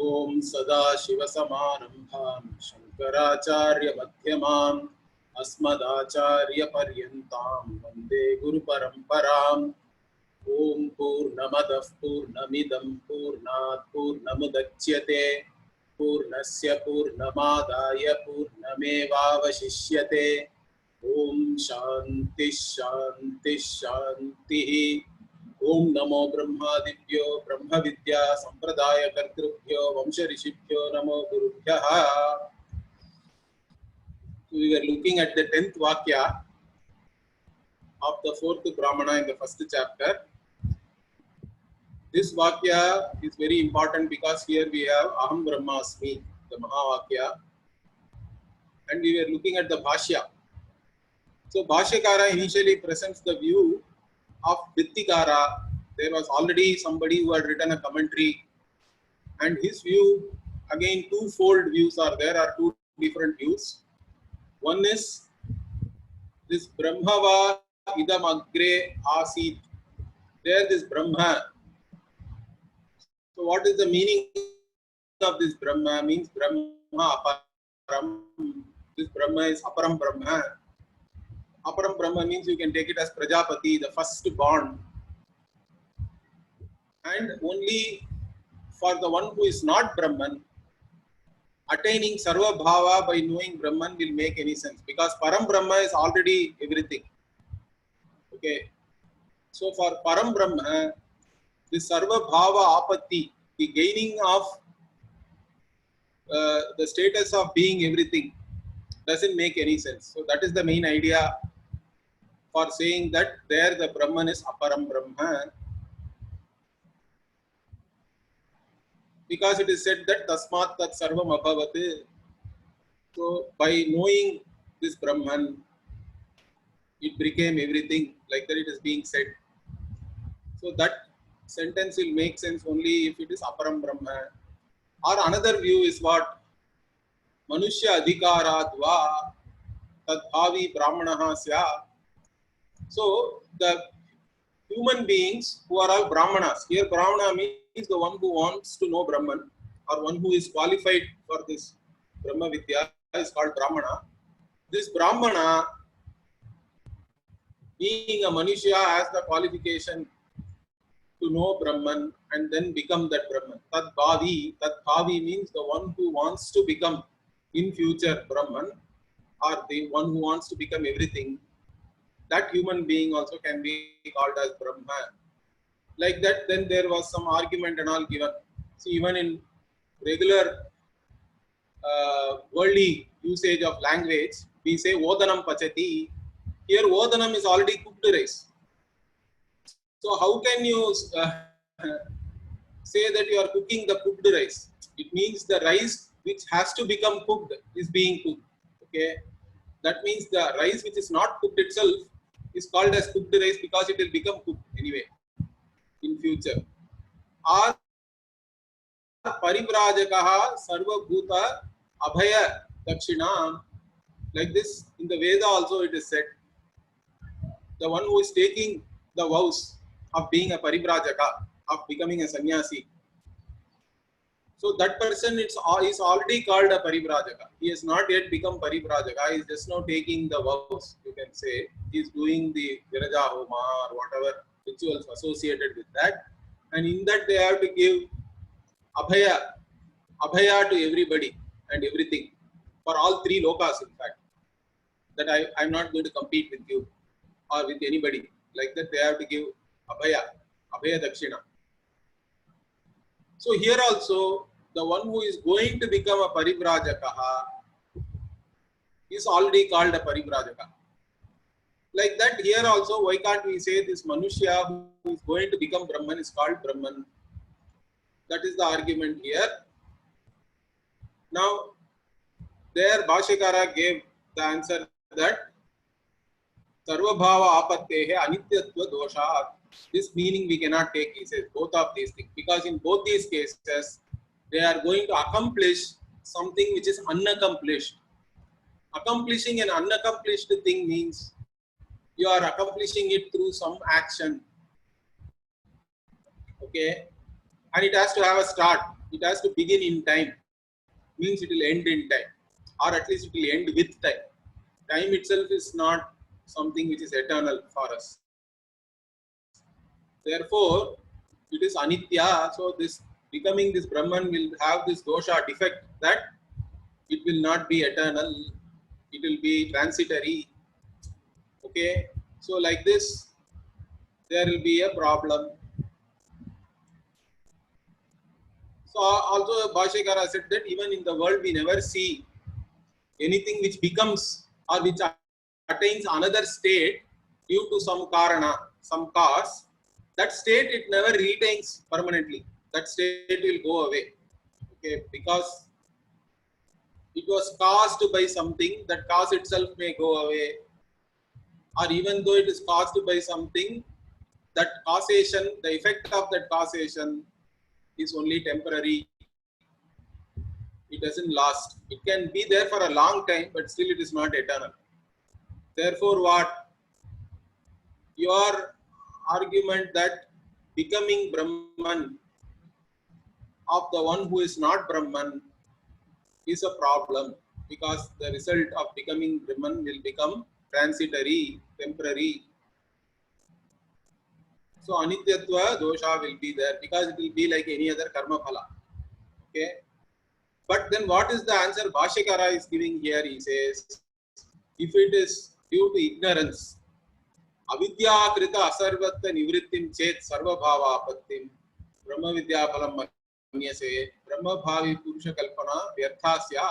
ओम सदाशिवसमारम्भां शङ्कराचार्यमध्यमाम् अस्मदाचार्यपर्यन्तां वन्दे गुरुपरम्पराम्। ओम पूर्णमदः पूर्णमिदं पूर्णात् पूर्णमुदच्यते पूर्णस्य पूर्णमादाय पूर्णमेवावशिष्यते। ओम शांति शांति शांति। ओम नमो ब्रह्मादिभ्यो ब्रह्म विद्या संप्रदाय कर्तृभ्यो वंश ऋषिभ्यो नमो गुरुभ्यः। We were looking at the 10th Vakya of the 4th Brahmana in the first chapter. This Vakya is very important because here we have Aham Brahmasmi, the Mahavakya, and we were looking at the Bhashya. So Bhashyakara initially presents the view of Vittikara. There was already somebody who had written a commentary, and his view, again twofold views are there, are two different views. One is this Brahmava idam agre asit. There this Brahma. So what is the meaning of this Brahma? Means Brahma aparam. This Brahma is aparam Brahma. Aparam Brahma means you can take it as Prajapati, the first born. And only for the one who is not Brahman, attaining Sarva Bhava by knowing Brahman will make any sense, because Param Brahma is already everything. Okay. So for Param Brahma, the Sarva Bhava Apatti, the gaining of the status of being everything, doesn't make any sense. So that is the main idea for saying that there the Brahman is Aparam Brahma. Because it is said that Tasmat Tat Sarvam Abhavat. So by knowing this Brahman, it became everything, like that it is being said. So that sentence will make sense only if it is Aparam Brahma. Or another view is what? Manushya Adhikaradva Tadbhavi Brahmanaha Sya. So the human beings who are all Brahmanas, here Brahmana means the one who wants to know Brahman, or one who is qualified for this Brahma Vidya is called Brahmana. This Brahmana, being a Manushya, has the qualification to know Brahman and then become that Brahman. Tadbhavi means the one who wants to become in future Brahman, or the one who wants to become everything. That human being also can be called as Brahma. Like that, then there was some argument and all given. See, even in regular worldly usage of language, we say Odanam Pachati. Here Odanam is already cooked rice. So how can you say that you are cooking the cooked rice? It means the rice which has to become cooked is being cooked. Okay, that means the rice which is not cooked itself is called as cooked rice because it will become cooked anyway in future. Or Parivrajakaha Sarva Bhuta Abhaya Dakshina. Like this, in the Veda also it is said, the one who is taking the vows of being a Parivrajaka, of becoming a sannyasi. So that person is already called a Parivrajaka. He has not yet become Parivrajaka. He is just now taking the vows, you can say. He is doing the Viraja Homa or whatever rituals associated with that. And in that they have to give Abhaya to everybody and everything. For all three lokas, in fact. That I am not going to compete with you or with anybody. Like that they have to give Abhaya Dakshina. So here also, the one who is going to become a Parivrajaka is already called a Parivrajaka. Like that, here also, why can't we say this Manushya who is going to become Brahman is called Brahman? That is the argument here. Now, there Bhashyakara gave the answer that Sarvabhava Apattehe Anityatva Doshat. This meaning we cannot take, he says, both of these things. Because in both these cases, they are going to accomplish something which is unaccomplished. Accomplishing an unaccomplished thing means you are accomplishing it through some action. Okay? And it has to have a start. it has to begin in time, means it will end in time, or at least it will end with time. Time itself is not something which is eternal for us. Therefore, it is anitya. So this becoming this Brahman will have this dosha defect that it will not be eternal. It will be transitory. Okay. So like this, there will be a problem. So also Bhashyakara said that even in the world we never see anything which becomes or which attains another state due to some karana, some cause. That state it never retains permanently. That state will go away. Okay, because it was caused by something, that cause itself may go away. Or even though it is caused by something, that causation, the effect of that causation is only temporary. It doesn't last. It can be there for a long time, but still it is not eternal. Therefore, what? Your argument that becoming Brahman of the one who is not Brahman is a problem, because the result of becoming Brahman will become transitory, temporary. So anityatva dosha will be there because it will be like any other karma phala. Okay. But then what is the answer Bhashyakara is giving here? He says, if it is due to ignorance, avidya krita asarvatva nivrittim chet sarva bhava apattim brahma vidya phalam manyase brahma bhavi purusha kalpana vyarthasya.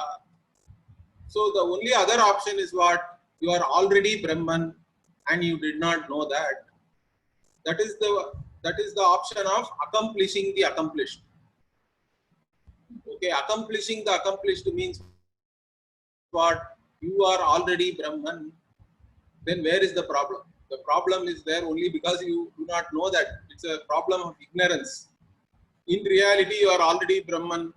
So the only other option is what? You are already Brahman and you did not know that. That is the option of accomplishing the accomplished. Okay, accomplishing the accomplished means what? You are already Brahman. Then where is the problem? The problem is there only because you do not know that. It's a problem of ignorance. In reality, you are already Brahman,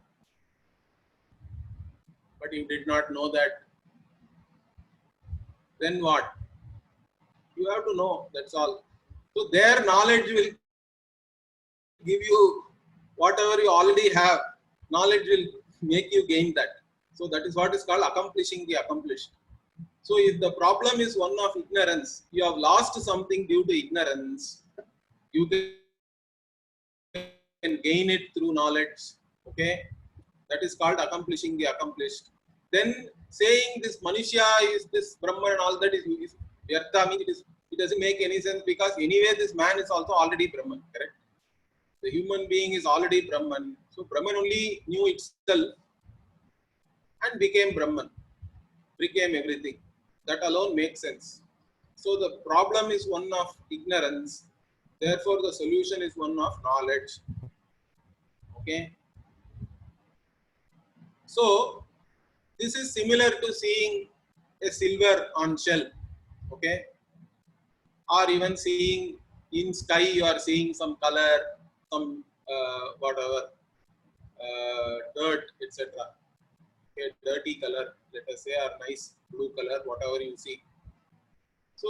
but you did not know that. Then what? You have to know, that's all. So their knowledge will give you whatever you already have. Knowledge will make you gain that. So that is what is called accomplishing the accomplished. So if the problem is one of ignorance, you have lost something due to ignorance, you can gain it through knowledge. Okay, that is called accomplishing the accomplished. Then saying this Manushya is this Brahman and all that is Vyartha, means it doesn't make any sense, because anyway this man is also already Brahman, correct? The human being is already Brahman. So Brahman only knew itself and became Brahman, became everything. That alone makes sense. So the problem is one of ignorance. Therefore, the solution is one of knowledge. Okay. So this is similar to seeing a silver on shell. Okay. Or even seeing in sky, you are seeing some color, some whatever, dirt, etc. Okay, dirty color, let us say, or nice blue color, whatever you see. So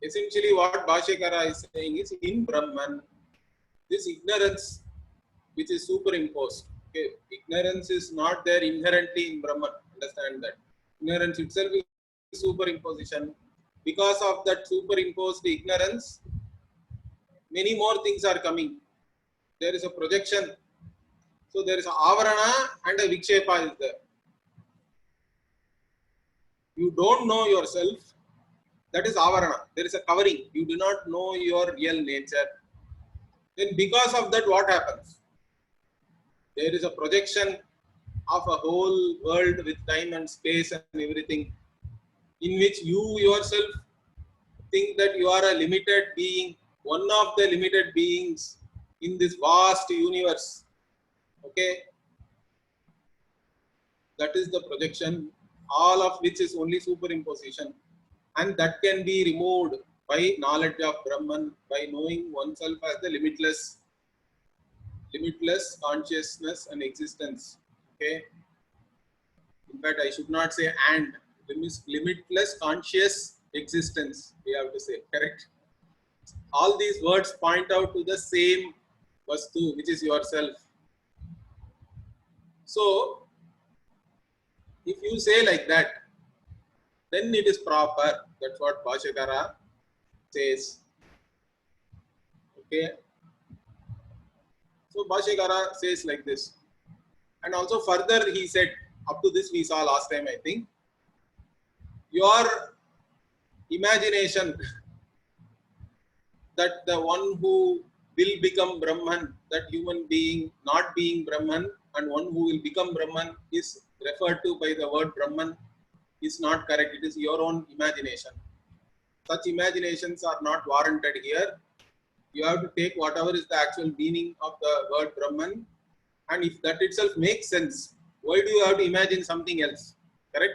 essentially what Bhashyakara is saying is, in Brahman, this ignorance which is superimposed. Okay, ignorance is not there inherently in Brahman. Understand that. Ignorance itself is superimposition. Because of that superimposed ignorance, many more things are coming. There is a projection. So there is a avarana and a vikshepa is there. You don't know yourself. That is avarana. There is a covering. You do not know your real nature. Then because of that, what happens? There is a projection of a whole world with time and space and everything, in which you yourself think that you are a limited being, one of the limited beings in this vast universe. Okay? That is the projection, all of which is only superimposition. And that can be removed by knowledge of Brahman, by knowing oneself as the limitless consciousness and existence. Okay. In fact, I should not say and, limitless conscious existence, we have to say, correct? All these words point out to the same vastu, which is yourself. So if you say like that, then it is proper. That's what Bhashyakara says. Okay. So Bhashyakara says like this. And also further he said, up to this we saw last time, I think, your imagination that the one who will become Brahman, that human being not being Brahman, and one who will become Brahman is referred to by the word Brahman is not correct. It is your own imagination. Such imaginations are not warranted here. You have to take whatever is the actual meaning of the word Brahman, and if that itself makes sense, why do you have to imagine something else? Correct?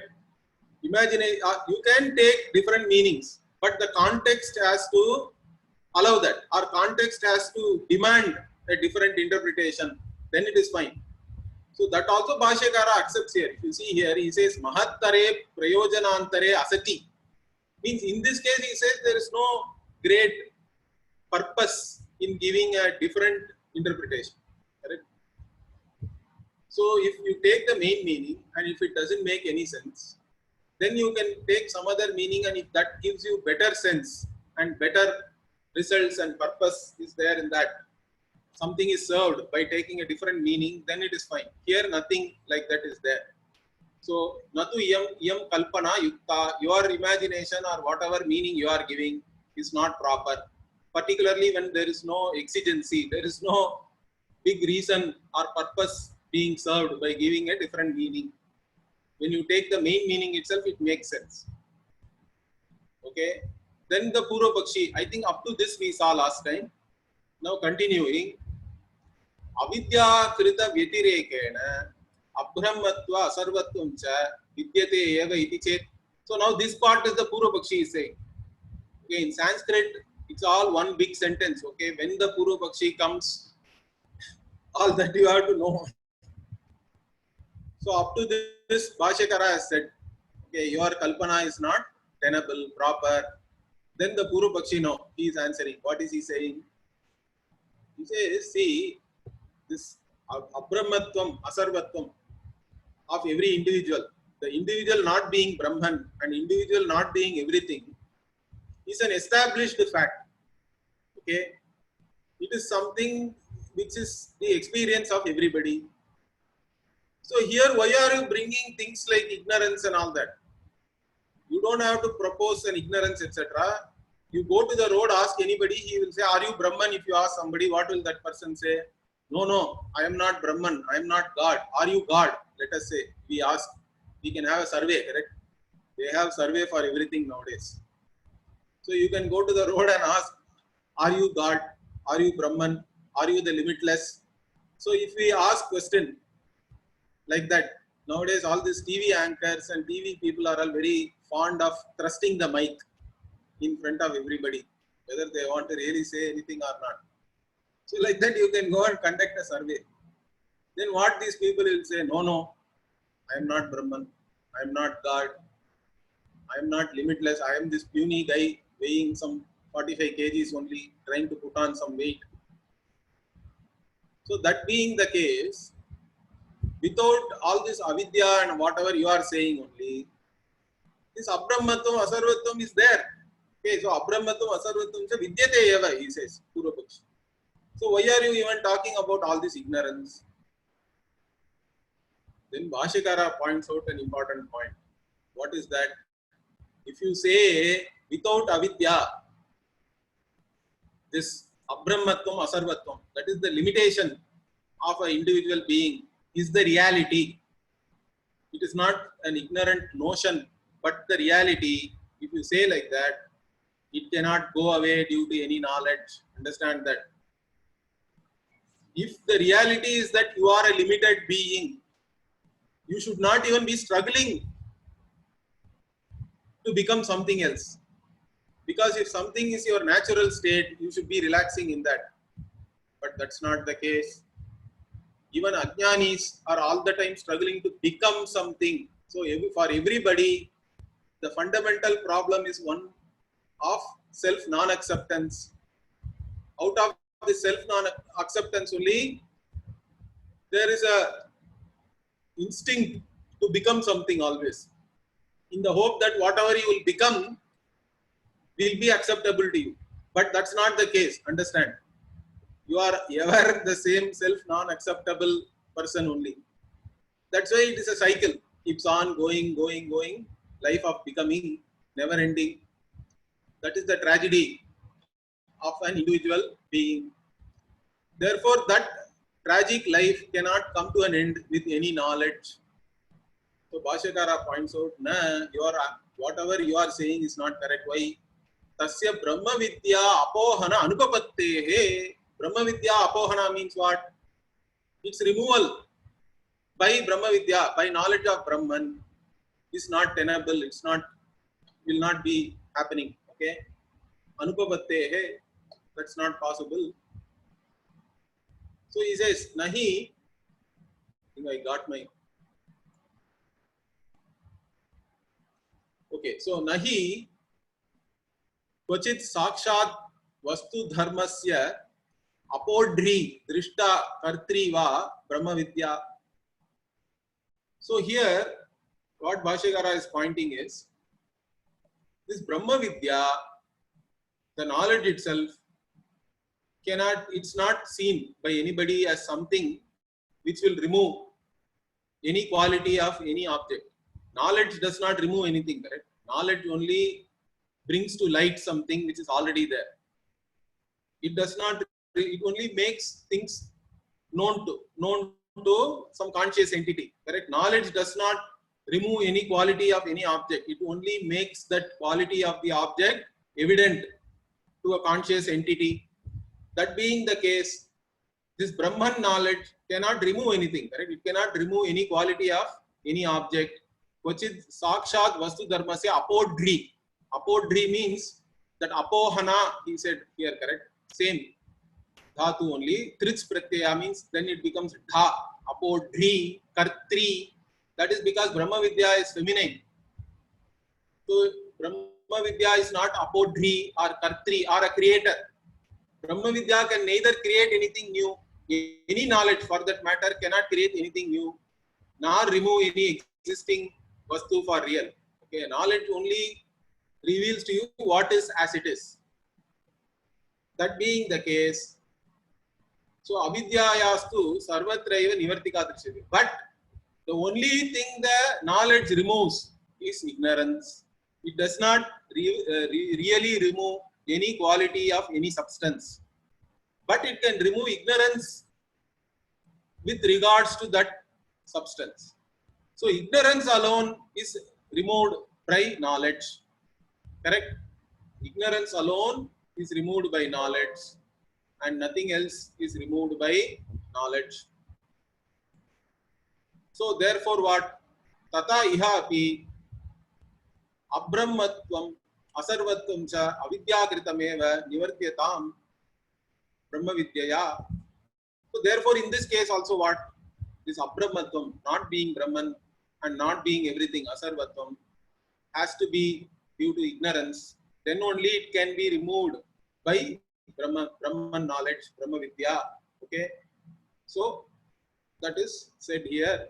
Imagine you can take different meanings, but the context has to allow that. Our context has to demand a different interpretation. Then it is fine. So that also Bhashyakara accepts here. If you see here, he says Mahattare Prayojanantare Asati. Means in this case, he says there is no great purpose in giving a different interpretation. Correct? So if you take the main meaning and if it doesn't make any sense, then you can take some other meaning, and if that gives you better sense and better results and purpose is there in that, something is served by taking a different meaning, then it is fine. Here nothing like that is there. So natu yam kalpana yukta, your imagination or whatever meaning you are giving is not proper, particularly when there is no exigency, there is no big reason or purpose being served by giving a different meaning. When you take the main meaning itself, it makes sense. Okay. Then the Purva Pakshi, I think up to this we saw last time. Now continuing, Avidya Krita Vyatirekena Abrahmatva Asarvatvam cha Vidyate eva iti chet. So now this part is the Purva Pakshi is saying. Okay, in Sanskrit, it's all one big sentence. Okay, when the Purva Pakshi comes, all that you have to know. So up to this, Bhashyakara has said, okay, your Kalpana is not tenable, proper. Then the Purva Pakshi, no, he is answering. What is he saying? He says, see, this Abrahmatvam, Asarvatvam of every individual, the individual not being Brahman and individual not being everything, is an established fact. Okay, it is something which is the experience of everybody. So here, why are you bringing things like ignorance and all that? You don't have to propose an ignorance, etc. You go to the road, ask anybody, he will say, are you Brahman? If you ask somebody, what will that person say? No, I am not Brahman, I am not God. Are you God? Let us say, we ask, we can have a survey, correct? They have survey for everything nowadays. So you can go to the road and ask, are you God? Are you Brahman? Are you the limitless? So if we ask question like that, nowadays all these TV anchors and TV people are all very fond of thrusting the mic in front of everybody, whether they want to really say anything or not. So like that you can go and conduct a survey. Then what these people will say, no, I am not Brahman, I am not God, I am not limitless, I am this puny guy weighing some 45 kgs only, trying to put on some weight. So that being the case, without all this avidya and whatever you are saying only, this abrahmatvam asarvatvam is there. Okay, so abrahmatvam asarvatvam cha vidyate eva, he says, Purva Pakshi. So why are you even talking about all this ignorance? Then Bhashyakara points out an important point. What is that? If you say without avidya, this abrahmatvam asarvatvam, that is the limitation of an individual being, is the reality. It is not an ignorant notion, but the reality. If you say like that, it cannot go away due to any knowledge. Understand that. If the reality is that you are a limited being, you should not even be struggling to become something else. Because if something is your natural state, you should be relaxing in that. But that's not the case. Even Ajnanis are all the time struggling to become something. So for everybody, the fundamental problem is one of self non-acceptance. Out of the self non-acceptance only, there is a instinct to become something always, in the hope that whatever you will become will be acceptable to you. But that's not the case. Understand? You are ever the same self, non-acceptable person only. That's why it is a cycle. Keeps on going, going, going. Life of becoming, never ending. That is the tragedy of an individual being. Therefore, that tragic life cannot come to an end with any knowledge. So Bhashyakara points out, whatever you are saying is not correct. Why? Tasya Brahma Vidya Apohana Anupapattehe. Brahma Vidya Apohana means what? Its removal by Brahma Vidya, by knowledge of Brahman, is not tenable. It's not, will not be happening. Okay? Anupapattehe, that's not possible. So he says, Nahi, I think I got my. Okay, so Nahi Kvachit Sakshat Vastu Dharmasya Apodri Drishta Kartri Va Brahma Vidya. So here, what Bhashyakara is pointing is, this Brahma Vidya, the knowledge itself, it's not seen by anybody as something which will remove any quality of any object. Knowledge does not remove anything, correct? Knowledge only brings to light something which is already there. It does not, it only makes things known to some conscious entity, correct? Knowledge does not remove any quality of any object. It only makes that quality of the object evident to a conscious entity. That being the case, this Brahman knowledge cannot remove anything, correct? It cannot remove any quality of any object. Kvachit Sakshat Vastu Dharmasya Apodri. Apodri means that Apohana, he said here, correct? Same dhatu only. Trich Pratyaya means then it becomes Dha. Apodri, Kartri. That is because Brahma Vidya is feminine. So Brahma Vidya is not Apodri or Kartri or a creator. Brahma Vidya can neither create anything new, any knowledge for that matter cannot create anything new, nor remove any existing vastu for real. Okay, knowledge only reveals to you what is as it is. That being the case, so avidyayastu sarvatraiva nivartika drishyate. But the only thing the knowledge removes is ignorance. It does not really remove any quality of any substance, but it can remove ignorance with regards to that substance. So ignorance alone is removed by knowledge, correct? Ignorance alone is removed by knowledge and nothing else is removed by knowledge. So therefore what? Tata iha api abrahmatvam asarvatvam cha avidyakritameva nivartyatam Brahma Vidyaya. So therefore in this case also what? This abrahmatvam, not being Brahman and not being everything, asarvatvam, has to be due to ignorance. Then only it can be removed by Brahman knowledge, Brahma Vidya. Okay. So that is said here.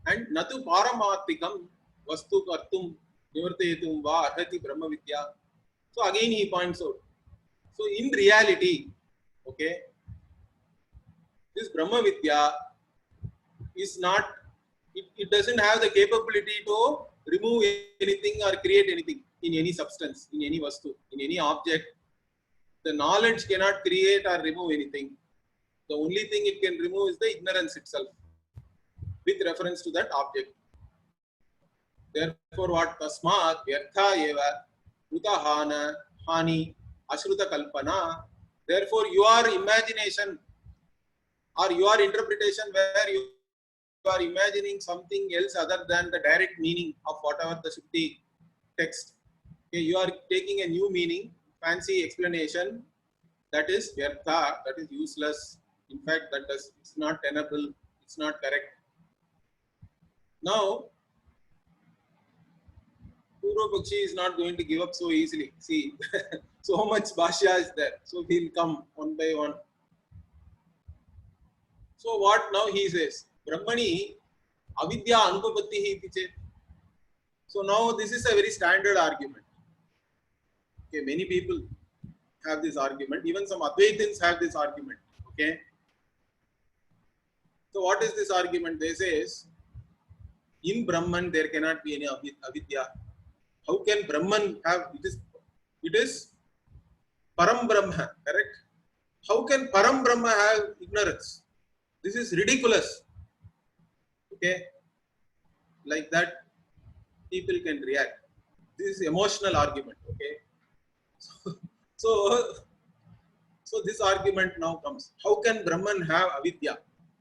And natu paramarthikam vastu kartum nivartayatum va arhati Brahma Vidya. So again he points out. So in reality, okay, this Brahma Vidya is not, it doesn't have the capability to remove anything or create anything in any substance, in any vastu, in any object. The knowledge cannot create or remove anything. The only thing it can remove is the ignorance itself with reference to that object. Therefore what? Tasmat vyartha eva utahana hani ashruta kalpana. Therefore your imagination or your interpretation where you are imagining something else other than the direct meaning of whatever the Shruti text. Okay, you are taking a new meaning, fancy explanation, that is vyartha, that is useless. In fact, it's not tenable, it's not correct. Now, Purva Pakshi is not going to give up so easily. See, so much Bhashya is there. So he'll come one by one. So what now he says? Brahmani avidya anupapattihi iti chet. So now this is a very standard argument. Okay, many people have this argument. Even some Advaitins have this argument. Okay. So what is this argument? They say in Brahman there cannot be any avidya. How can Brahman have it is Param Brahma, correct? How can Param Brahma have ignorance? This is ridiculous. Okay, like that people can react. This is emotional argument. Okay, so so this argument now comes. How can Brahman have avidya?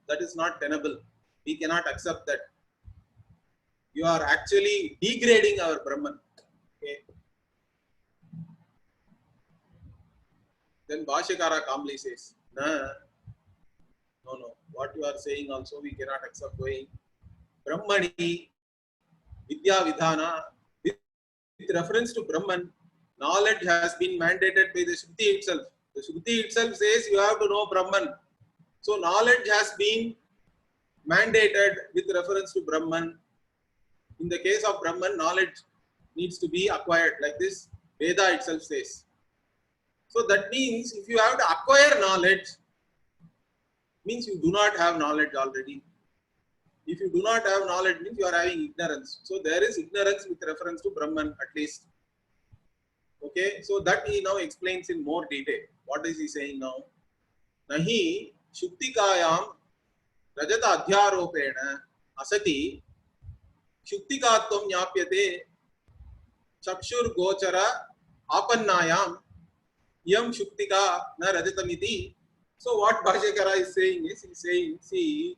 That is not tenable. We cannot accept that. You are actually degrading our Brahman. Okay. Then Bhashyakara calmly says, no, what you are saying also we cannot accept going. Brahmani, Vidya Vidhana, with reference to Brahman, knowledge has been mandated by the Shruti itself. The Shruti itself says you have to know Brahman. So knowledge has been mandated with reference to Brahman. In the case of Brahman, knowledge needs to be acquired, like this Veda itself says. So that means if you have to acquire knowledge, means you do not have knowledge already. If you do not have knowledge, means you are having ignorance. So there is ignorance with reference to Brahman at least. Okay, so that he now explains in more detail. What is he saying now? Nahi Shuktikayam Rajata Adhyaropena Asati Shuktikatvam Nyapyate Chakshur Gochara Apannayam Yam Shuktika Na Rajatamiti. So what Bhashyakara is saying is, he is saying, see,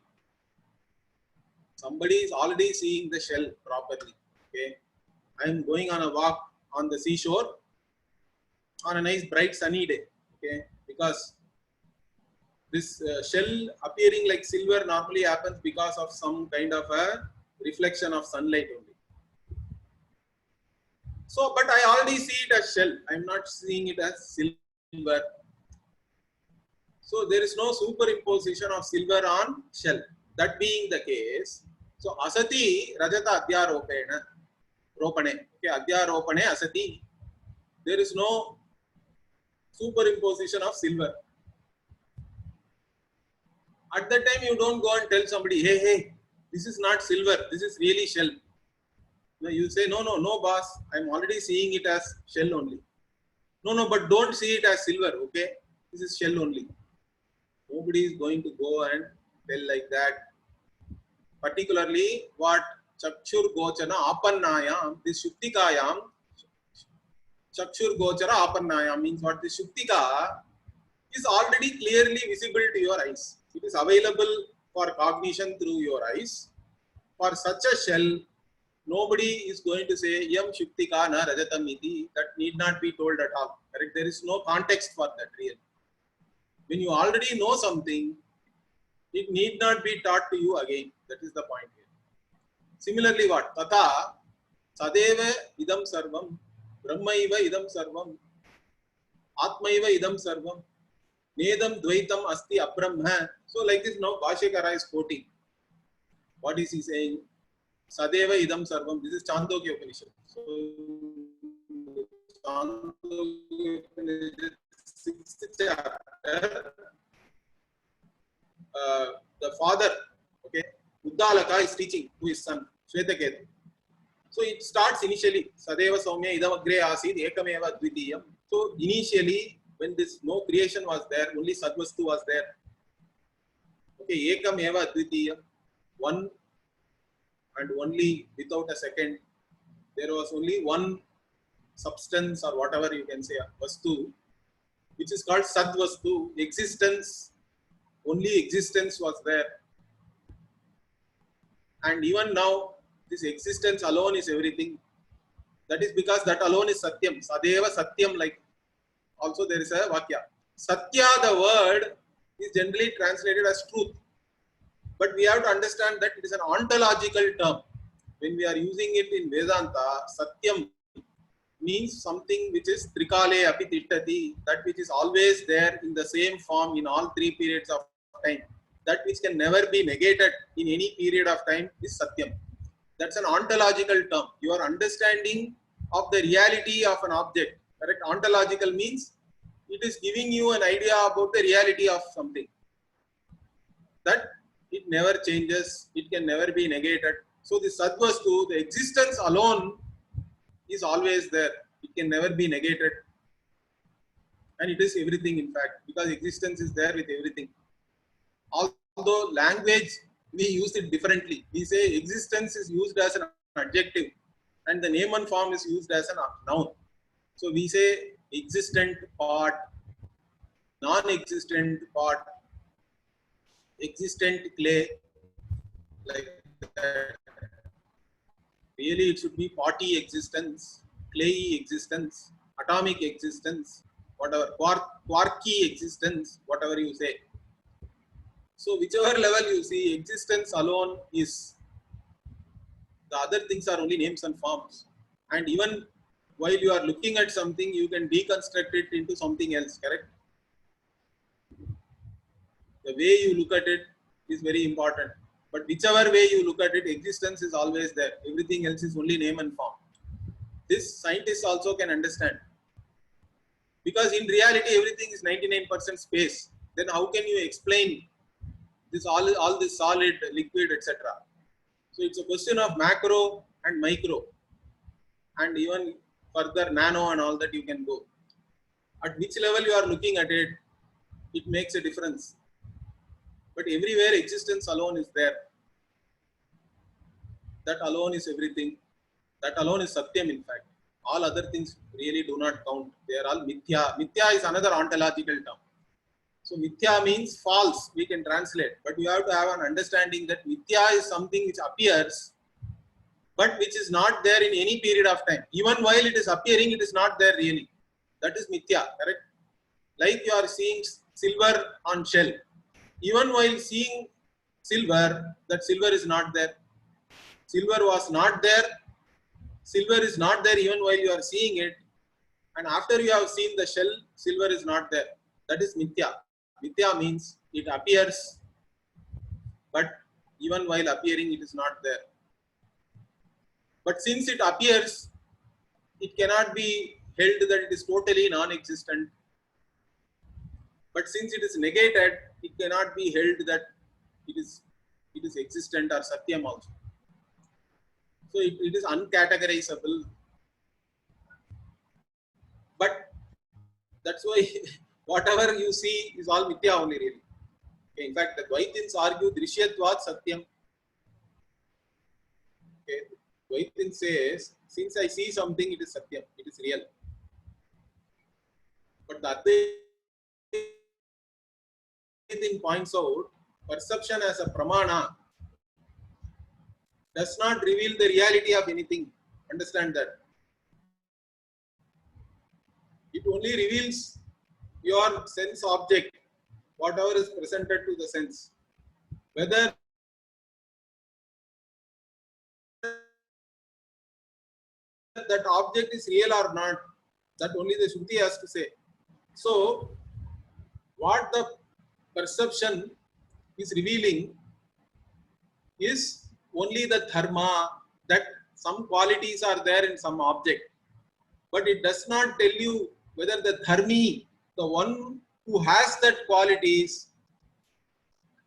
somebody is already seeing the shell properly. Okay, I am going on a walk on the seashore on a nice bright sunny day. Okay, because this shell appearing like silver normally happens because of some kind of a reflection of sunlight only. So, but I already see it as shell. I am not seeing it as silver. So there is no superimposition of silver on shell. That being the case, so asati rajata adhyaropena ropane. Okay, adhyaropane asati. There is no superimposition of silver. At that time, you don't go and tell somebody, hey, this is not silver, this is really shell. No, you say, no, boss, I'm already seeing it as shell only. No, but don't see it as silver, okay? This is shell only. Nobody is going to go and tell like that. Particularly what Chakshur Gochana Apannayam, this Shuktikayam, Chakshur Gochara Apannayam means what this Shuktika is already clearly visible to your eyes. It is available for cognition through your eyes. For such a shell, nobody is going to say Yam Shuktika na Rajatam iti. That need not be told at all. Correct? There is no context for that really. When you already know something, it need not be taught to you again. That is the point here. Similarly, what? Tata Sadeva idam sarvam, Brahmaiva idam sarvam, Atmaiva idam sarvam, Nedam Dvaitam asti abrahma. So like this now Bhashyakara is quoting. What is he saying? Sadeva idam sarvam. This is Chandogya Upanishad. So Chandogya Upanishad 6th chapter. The father, okay, Uddalaka is teaching to his son, Shvetaketu. So it starts initially, Sadeva Saumya idam agre asid ekameva dvitiyam. So initially, when this no creation was there, only Sadvastu was there. Okay, ekameva dvitiyam, one and only without a second. There was only one substance or whatever you can say, Vastu, which is called Sadvastu, existence. Only existence was there. And even now, this existence alone is everything. That is because that alone is Satyam. Sadeva Satyam, like also there is a Vakya. Satya, the word, is generally translated as truth. But we have to understand that it is an ontological term. When we are using it in Vedanta, Satyam means something which is Trikale Api Tittati, that which is always there in the same form in all three periods of time. that which can never be negated in any period of time is Satyam. That's an ontological term. Your understanding of the reality of an object, correct? Ontological means it is giving you an idea about the reality of something. That it never changes, it can never be negated. So the Sadvastu, the existence alone is always there. It can never be negated. And it is everything in fact, because existence is there with everything. Although language, we use it differently. We say existence is used as an adjective and the name and form is used as a noun. So we say existent part, non-existent part, existent clay, like that. Really it should be potty existence, clayey existence, atomic existence, whatever, quarky existence, whatever you say. So whichever level you see, existence alone is, the other things are only names and forms. And even while you are looking at something, you can deconstruct it into something else, correct? The way you look at it is very important. But whichever way you look at it, existence is always there. Everything else is only name and form. This scientists also can understand. Because in reality, everything is 99% space. Then how can you explain this all this solid, liquid, etc.? So it's a question of macro and micro, and even further nano and all that you can go. At which level you are looking at it, it makes a difference. But everywhere existence alone is there. That alone is everything. That alone is Satyam in fact. All other things really do not count. They are all Mithya. Mithya is another ontological term. So Mithya means false, we can translate. But you have to have an understanding that Mithya is something which appears, but which is not there in any period of time. Even while it is appearing, it is not there really. That is Mithya, correct? Like you are seeing silver on shell. Even while seeing silver, that silver is not there. Silver was not there. Silver is not there even while you are seeing it. And after you have seen the shell, silver is not there. That is Mithya. Mithya means it appears, but even while appearing, it is not there. But since it appears, it cannot be held that it is totally non-existent. But since it is negated, it cannot be held that it is existent or Satyam also. So it is uncategorizable. But that's why whatever you see is all Mithya only really. Okay, in fact, the Dvaitins argue Drishyatvat Satyam. Okay, Dvaitin says, since I see something, it is Satyam, it is real. But the Advaitin points out, perception as a pramana does not reveal the reality of anything. Understand that. It only reveals your sense object, whatever is presented to the sense. Whether that object is real or not, that only the Shruti has to say. So, what the perception is revealing is only the dharma, that some qualities are there in some object. But it does not tell you whether the dharmi, the one who has that qualities,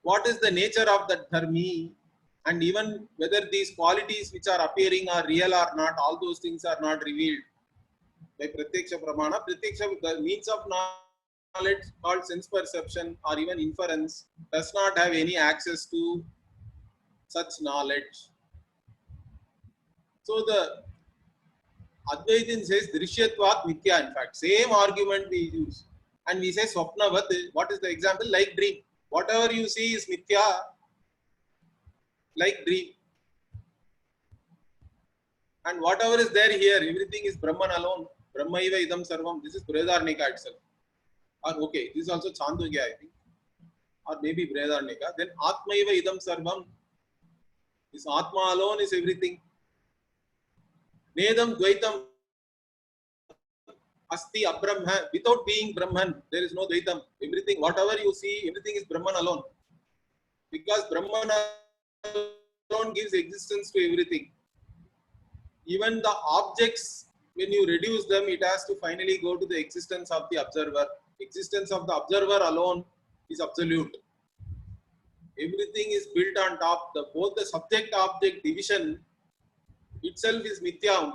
what is the nature of that dharmi, and even whether these qualities which are appearing are real or not, all those things are not revealed by Pratyaksha Pramana. Pratyaksha, the means of knowledge called sense perception or even inference, does not have any access to such knowledge. So the Advaitin says Drishyatvat Mithya, in fact, same argument we use. And we say Swapnavat, what is the example? Like dream. Whatever you see is Mithya, like dream. And whatever is there here, everything is Brahman alone. Brahmaiva idam sarvam. This is Brihadaranyaka itself. Or okay, this is also Chandogya, I think. Or maybe Brihadaranyaka. Then Atmaiva idam sarvam. This Atma alone is everything. Nedam Dvaitam Asti Abrahma. Without being Brahman, there is no Dvaitam. Everything, whatever you see, everything is Brahman alone. because Brahman alone gives existence to everything. Even the objects, when you reduce them, it has to finally go to the existence of the observer. Existence of the observer alone is absolute. Everything is built on top. Both the subject-object division itself is mithya.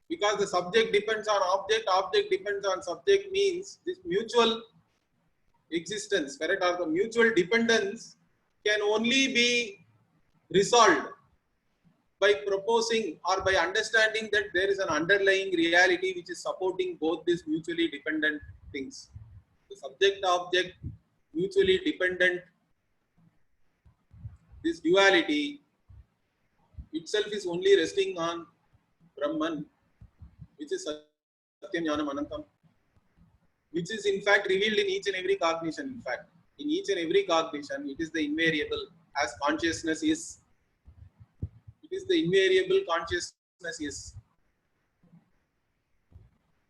Because the subject depends on object, object depends on subject, means this mutual existence, correct, or the mutual dependence can only be resolved by proposing or by understanding that there is an underlying reality which is supporting both these mutually dependent things. The subject-object mutually dependent, this duality itself is only resting on Brahman, which is Satyam Jnanam Anantam, which is in fact revealed in each and every cognition. In fact, in each and every cognition, it is the invariable, as consciousness is. It is the invariable consciousness is.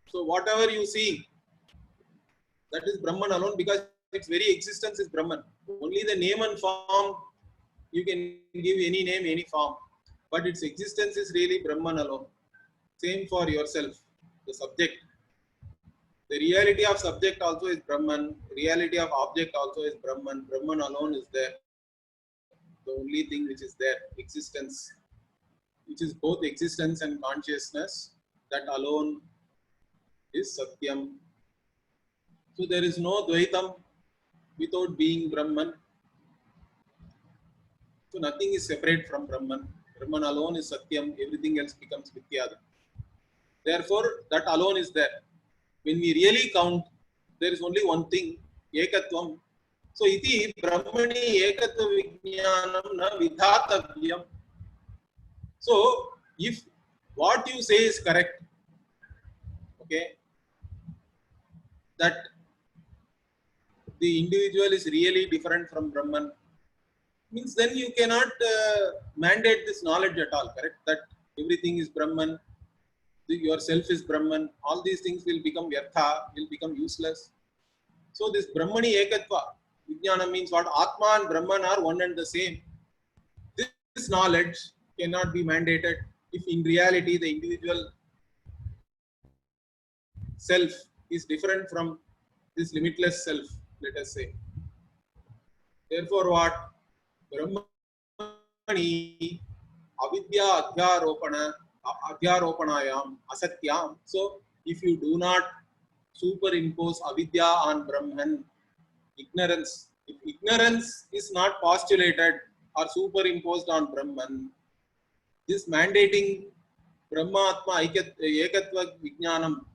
So whatever you see, that is Brahman alone, because its very existence is Brahman. Only the name and form, you can give any name, any form, but its existence is really Brahman alone. Same for yourself, the subject. The reality of subject also is Brahman. Reality of object also is Brahman. Brahman alone is there. The only thing which is there, existence, which is both existence and consciousness, that alone is Satyam. So there is no Dvaitam without being Brahman. So nothing is separate from Brahman. Brahman alone is Satyam. Everything else becomes Mithya. Therefore, that alone is there. When we really count, there is only one thing, Ekatvam. So, iti Brahmani Ekatva Vijnanam na Vidhatavyam. So, if what you say is correct, okay, that the individual is really different from Brahman, means then you cannot mandate this knowledge at all, correct? That everything is Brahman, yourself is Brahman, all these things will become Vyartha, will become useless. So this Brahmani Ekatva, Vijnana means what? Atma and Brahman are one and the same. This knowledge cannot be mandated if in reality the individual self is different from this limitless self, let us say. Therefore what? Brahmani avidya adhyaropanayam asatyam. So if you do not superimpose avidya on Brahman, ignorance, if ignorance is not postulated or superimposed on Brahman, this mandating Brahma-Atma Ekatva Vijnanam,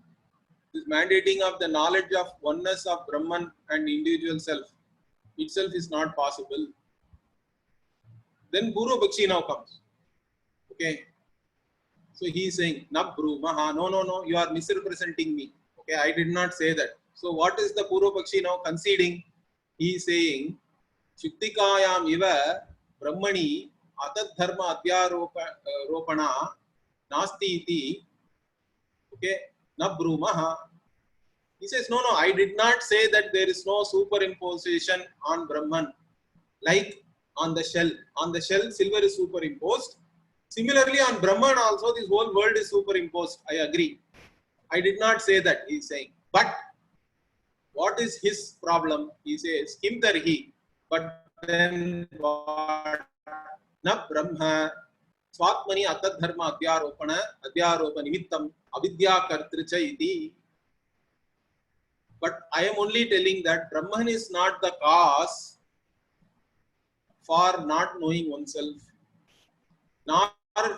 this mandating of the knowledge of oneness of Brahman and individual self itself is not possible. Then Purva Pakshi now comes. Okay. So he is saying, Na Brumaha, no, you are misrepresenting me. Okay, I did not say that. So what is the Purva Pakshi now conceding? He is saying, Shuktikayam iva Brahmani atat dharma adhyaropana nasti iti. Okay, Na Brumaha. He says, no, I did not say that there is no superimposition on Brahman. Like on the shell. On the shell, silver is superimposed. Similarly, on Brahman also, this whole world is superimposed. I agree. I did not say that, he is saying. But what is his problem? He says, Kim tarhi. But then what? Na Brahma Swatmani Atat Dharma Adhyaropa Nimittam Avidya Kartricha iti. But I am only telling that Brahman is not the cause for not knowing oneself, nor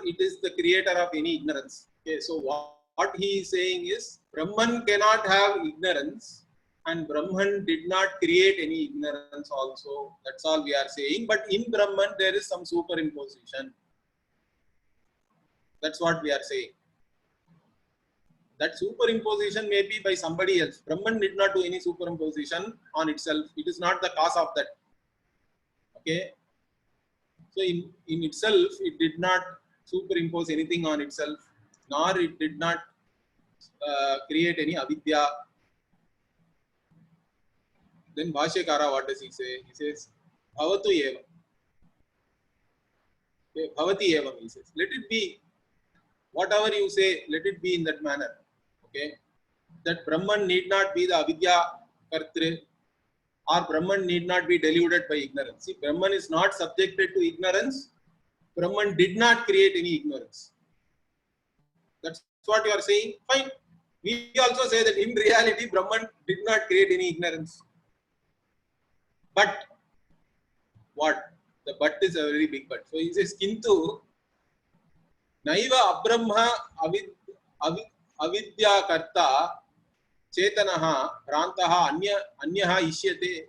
it is the creator of any ignorance. Okay, so what he is saying is Brahman cannot have ignorance and Brahman did not create any ignorance also. That's all we are saying. But in Brahman there is some superimposition. That's what we are saying. That superimposition may be by somebody else. Brahman did not do any superimposition on itself. It is not the cause of that. Okay. So in itself, it did not superimpose anything on itself, nor it did not create any avidya. Then Bhashyakara, what does he say? He says, bhavatu eva. Okay, bhavati eva, he says. Let it be. Whatever you say, let it be in that manner. Okay. That Brahman need not be the avidya kartri, or Brahman need not be deluded by ignorance. See, Brahman is not subjected to ignorance. Brahman did not create any ignorance. That's what you are saying. Fine. We also say that in reality, Brahman did not create any ignorance. But what? The but is a very big but. So he says, Kintu Naiva Abrahma avidya karta chetanaha prantaha anyaha ishyate.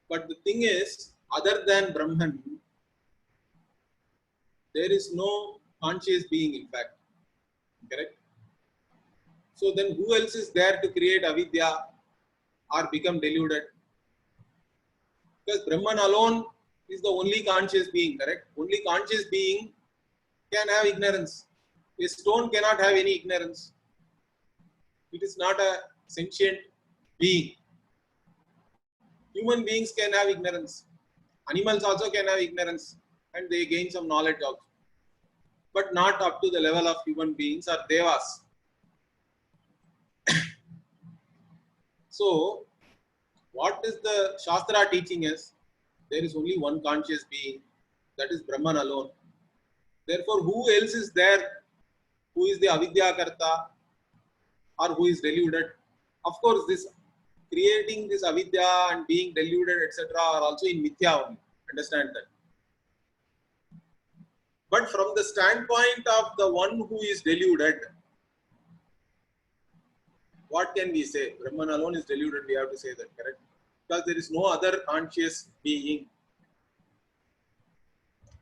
But the thing is, other than Brahman, there is no conscious being, in fact. Correct? So then who else is there to create avidya or become deluded? Because Brahman alone is the only conscious being, correct? Only conscious being can have ignorance. A stone cannot have any ignorance. It is not a sentient being. Human beings can have ignorance. Animals also can have ignorance and they gain some knowledge also. But not up to the level of human beings or devas. So, what is the Shastra teaching us? There is only one conscious being, that is Brahman alone. Therefore, who else is there? Who is the avidya karta or who is deluded? Of course, this creating this avidya and being deluded, etc., are also in mithya only. Understand that. But from the standpoint of the one who is deluded, what can we say? Brahman alone is deluded, we have to say that, correct? Because there is no other conscious being.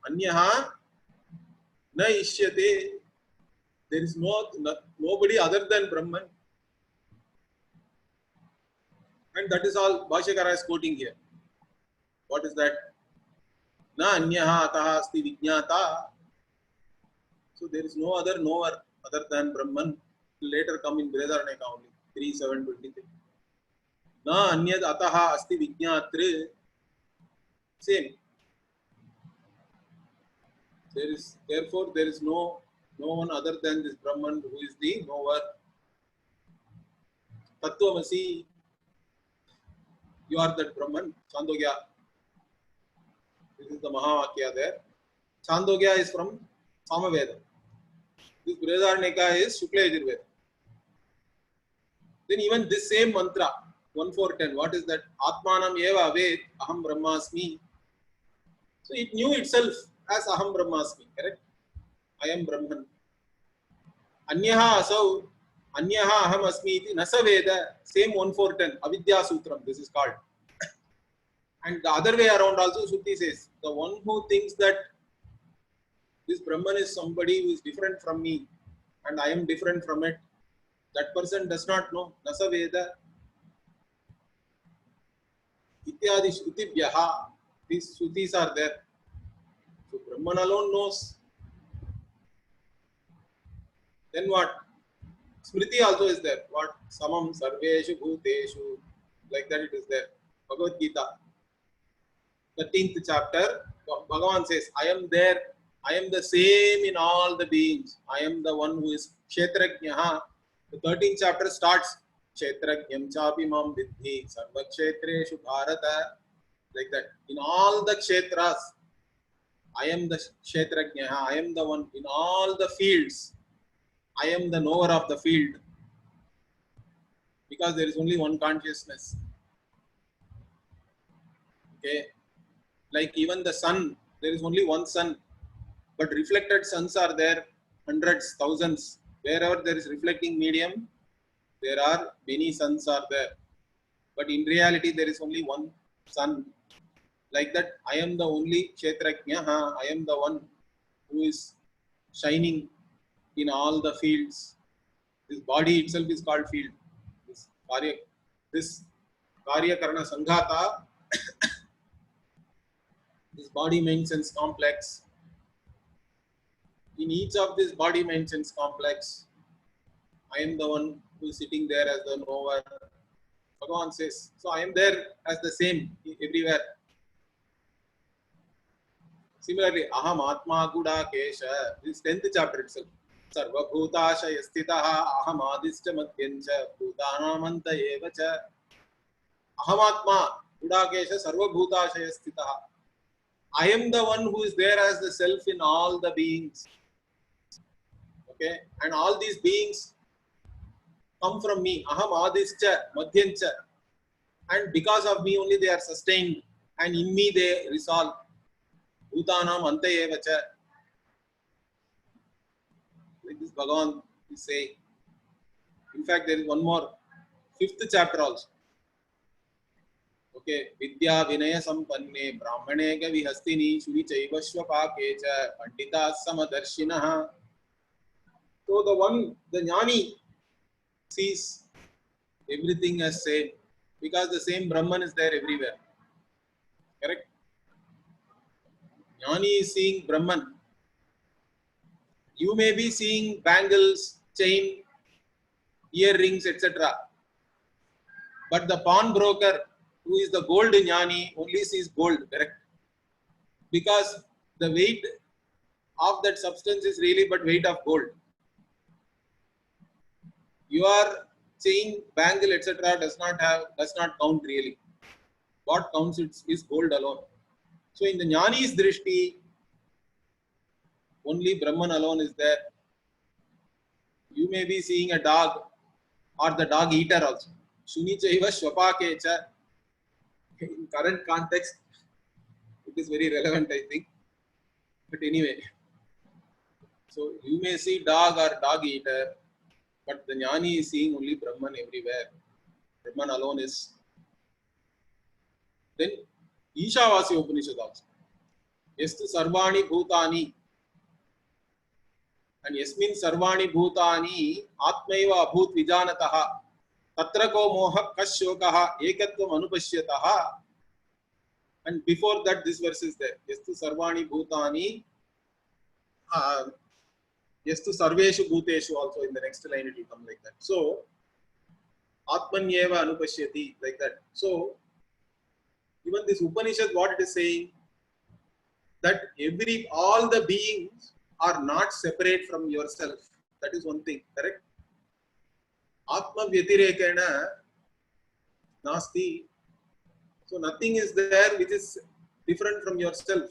Anyaha na ishyate. There is nobody other than Brahman. And that is all Bhashyakara is quoting here. What is that? Na anyaha ataha asti vijnata. So there is no other knower other than Brahman. Later come in Brihadaranyaka only. 3.7.23. Na anyad ataha asti vijnatre. Same. Therefore there is no one other than this Brahman who is the knower. Tattvamasi. You are that Brahman. Chandogya. This is the Mahavakya there. Chandogya is from Samaveda. This Brihadaranyaka is Shukla Yajurveda. Then even this same mantra, 1.4.10, what is that? Atmanam eva ved aham brahmasmi. So it knew itself as aham brahmasmi, correct? I am Brahman. Anyaha asau, anyaha aham asmi iti nasaveda, same 1.4.10, avidya sutram, this is called. And the other way around also Shruti says, the one who thinks that this Brahman is somebody who is different from me and I am different from it, that person does not know. Nasa Veda. Ityadi Shrutibhyaha. These Shrutis are there. So Brahman alone knows. Then what? Smriti also is there. What? Samam Sarveshu Bhuteshu. Like that it is there. Bhagavad Gita. 13th chapter. Bhagavan says, I am there. I am the same in all the beings. I am the one who is Kshetrajnaha. The 13th chapter starts Kshetrajnam chapi mam vidhi sarva kshetreshu bharata. Like that. In all the kshetras, I am the Kshetrajnaha. I am the one in all the fields. I am the knower of the field. Because there is only one consciousness. Okay. Like even the sun, there is only one sun. But reflected suns are there, hundreds, thousands. Wherever there is reflecting medium, there are many suns are there. But in reality, there is only one sun. Like that, I am the only Kshetrajnaha. I am the one who is shining in all the fields. This body itself is called field. This Karya Karana Sanghata, this body mind sense complex. In each of this body mind sense complex, I am the one who is sitting there as the knower. Bhagavan says, so I am there as the same everywhere. Similarly, Aham Atma Gudakesha, this 10th chapter itself. Sarva Bhutashaya Sthitaha Aham Adischa Madhyancha Bhutanamanta Evacha. Aham Atma Gudakesha Sarva Bhutashaya Sthitaha. I am the one who is there as the self in all the beings. Okay, and all these beings come from me. Aham Adischa Madhyancha. And because of me only they are sustained, and in me they resolve. Bhutanam anta evacha. Like this Bhagavan is saying. In fact, there is one more, 5th chapter also. Okay, Vidya Vinaya Sampanne Brahmane Vihastini Shuri Chaiva Shvapake cha Pandita Samadarshinaha. So the one, the Jnani sees everything as same, because the same Brahman is there everywhere. Correct? Jnani is seeing Brahman. You may be seeing bangles, chain, earrings, etc. But the pawnbroker, who is the gold jnani, only sees gold, correct? Because the weight of that substance is really but weight of gold. Your chain, bangle, etc. does not count really. What counts is gold alone. So in the jnani's drishti, only Brahman alone is there. You may be seeing a dog or the dog eater also. Shuni chaiva shvapakecha. In current context, it is very relevant, I think. But anyway, so you may see dog or dog eater, but the jnani is seeing only Brahman everywhere. Brahman alone is. Then Ishavasya Upanishad also. Yastu sarvani bhutani. And yasmin sarvani bhutani atmaiva abhut vijanataha. Tatra ko moha kashokaha ekatvam anupashyataha. And before that, this verse is there. Yastu sarvani bhutani. Yastu sarveshu bhuteshu, also in the next line it will come like that. So, atmanyeva anupashyati, like that. So, even this Upanishad, what it is saying, that all the beings are not separate from yourself. That is one thing, correct? Atma vyatirekena nasti. So nothing is there which is different from yourself.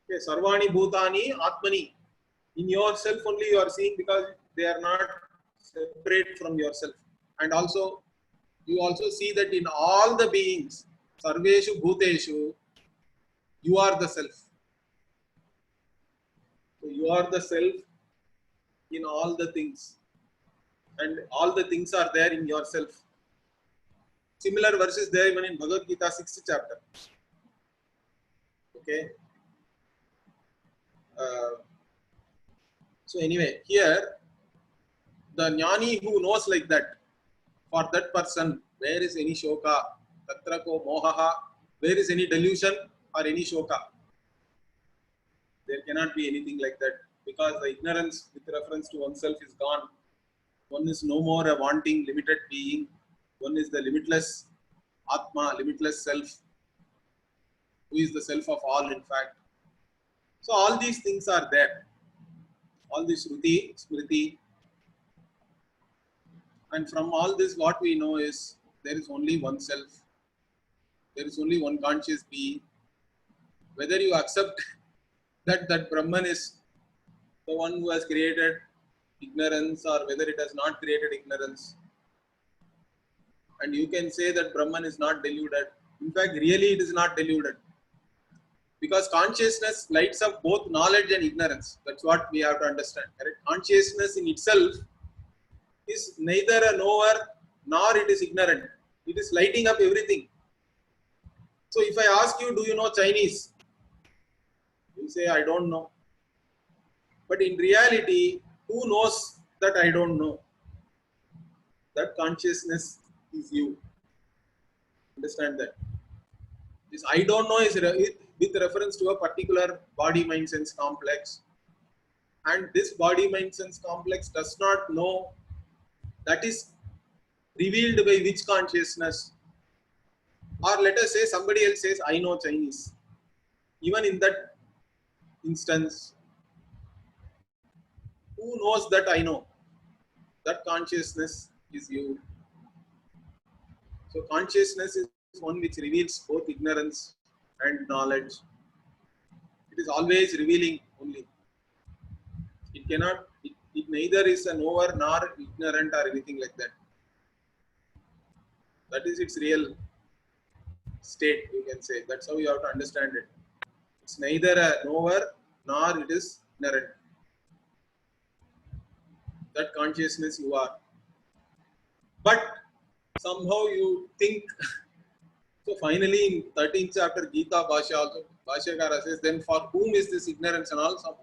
Okay, sarvani bhutani atmani. In yourself only you are seeing, because they are not separate from yourself. And also, you also see that in all the beings, sarveshu bhuteshu, you are the self. So you are the self in all the things. And all the things are there in yourself. Similar verses there even in Bhagavad Gita 6th chapter. Okay. So anyway, here, the jnani who knows like that, for that person, where is any shoka, tatra ko mohaha, where is any delusion or any shoka? There cannot be anything like that, because the ignorance with reference to oneself is gone. One is no more a wanting, limited being. One is the limitless Atma, limitless self, who is the self of all, in fact. So all these things are there. All this Shruti, Smriti. And from all this, what we know is there is only one self. There is only one conscious being. Whether you accept that Brahman is the one who has created ignorance, or whether it has not created ignorance. And you can say that Brahman is not deluded. In fact, really it is not deluded. Because consciousness lights up both knowledge and ignorance. That's what we have to understand. Correct? Consciousness in itself is neither a knower nor it is ignorant. It is lighting up everything. So if I ask you, do you know Chinese? You say, I don't know. But in reality, who knows that I don't know? That consciousness is you. Understand that? This I don't know is with reference to a particular body, mind, sense complex. And this body, mind, sense complex does not know. That is revealed by which consciousness? Or let us say somebody else says, I know Chinese. Even in that instance, who knows that I know? That consciousness is you. So consciousness is one which reveals both ignorance and knowledge. It is always revealing only. It cannot, it neither is a knower nor ignorant or anything like that. That is its real state, you can say. That's how you have to understand it. It's neither a knower nor it is ignorant. That consciousness you are. But somehow you think. So finally, in 13th chapter Gita Bhashya also, Bhashyakara says, then for whom is this ignorance and all? So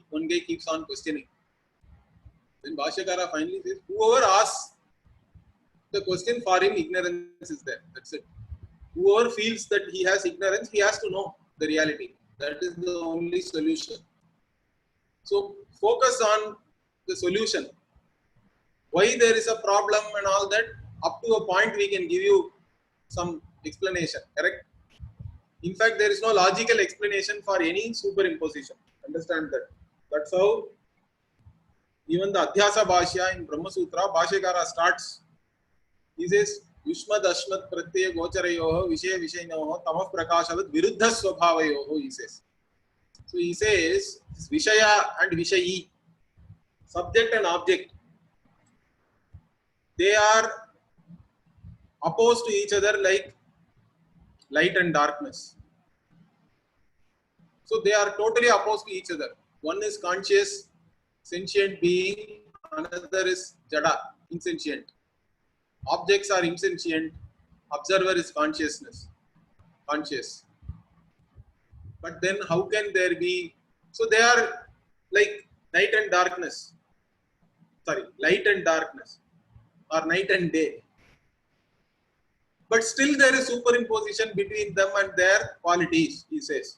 one guy keeps on questioning. Then Bhashyakara finally says, whoever asks the question, for him ignorance is there. That's it. Whoever feels that he has ignorance, he has to know the reality. That is the only solution. So focus on the solution. Why there is a problem and all that, up to a point we can give you some explanation, correct? In fact, there is no logical explanation for any superimposition. Understand that. That's how even the Adhyasa Bhashya in Brahma Sutra, Bhashyakara starts. He says, Yushmad Ashmat Pratyaya Gocharayoho Vishaya Vishainoho Tamah Prakashavat Viruddha Swabhavayoho, he says. So he says, Vishaya and Vishayi, subject and object, they are opposed to each other like light and darkness. So they are totally opposed to each other. One is conscious, sentient being, another is jada, insentient. Objects are insentient, observer is consciousness, conscious. But then how can there be, so they are like night and darkness, light and darkness, or night and day. But still there is superimposition between them and their qualities, he says.